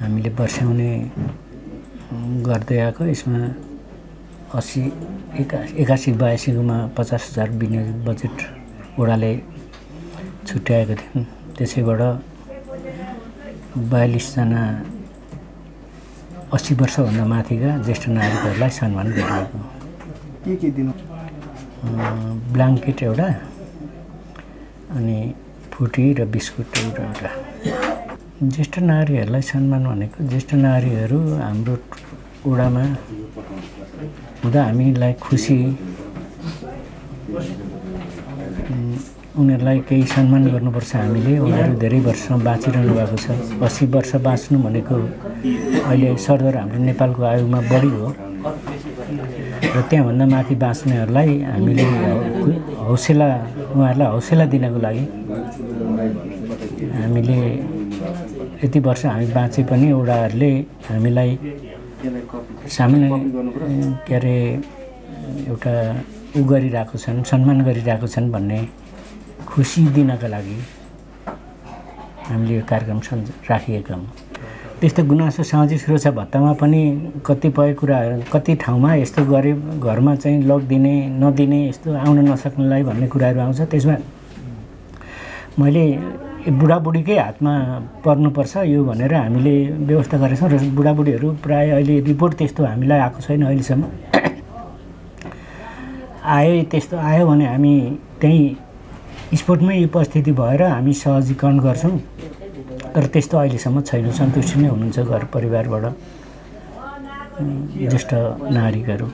हामीले वर्षाउने गर्दै आएको। यसमा 81-82 मा 50,000 विनियोजित बजेट वडाले छुट्याएको थियौँ। त्यसैबाट 42 जना 80 वर्षभन्दा माथिका ज्येष्ठ नागरिकहरूलाई सम्मान गरिएको। के दिनु? ब्ल्याङ्केट एउटा, अनि फुटी र बिस्कुट एउटा। ज्येष्ठ नागरिकहरूलाई सम्मान भनेको ज्येष्ठ नागरिकहरू हाम्रो वडामा हुँदा हामीलाई खुसी, उनीहरूलाई केही सम्मान गर्नुपर्छ हामीले। उनीहरू धेरै वर्षसम्म बाँचिरहनु भएको छ। 80 वर्ष बाँच्नु भनेको अहिले सरदर हाम्रो नेपालको आयुमा बढी हो र त्यहाँभन्दा माथि बाँच्नेहरूलाई हामीले हौसला, उहाँहरूलाई हौसला दिनको लागि हामीले यति वर्ष हामी बाँचे पनि वडाहरूले हामीलाई सामान्य के अरे एउटा गरिरहेको छन्, सम्मान गरिरहेको छन् भन्ने खुसी दिनका लागि हामीले यो कार्यक्रम राखिएका हौँ। त्यस्तो गुनासो सामाजिक सुरक्षा भत्तामा पनि कतिपय कुराहरू कति ठाउँमा यस्तो गरे घरमा चाहिँ लगिदिने नदिने, यस्तो आउन नसक्नेलाई भन्ने कुराहरू आउँछ। त्यसमा मैले बुढाबुढीकै हातमा पर्नुपर्छ यो भनेर हामीले व्यवस्था गरेका छौँ र बुढाबुढीहरू प्राय अहिले रिपोर्ट त्यस्तो हामीलाई आएको छैन अहिलेसम्म। त्यस्तो आयो भने हामी त्यहीँ स्पोर्टमै उपस्थिति भएर हामी सहजीकरण गर्छौँ। तर त्यस्तो अहिलेसम्म छैन। सन्तुष्टि नै हुनुहुन्छ घर परिवारबाट ज्येष्ठ नागरिकहरू।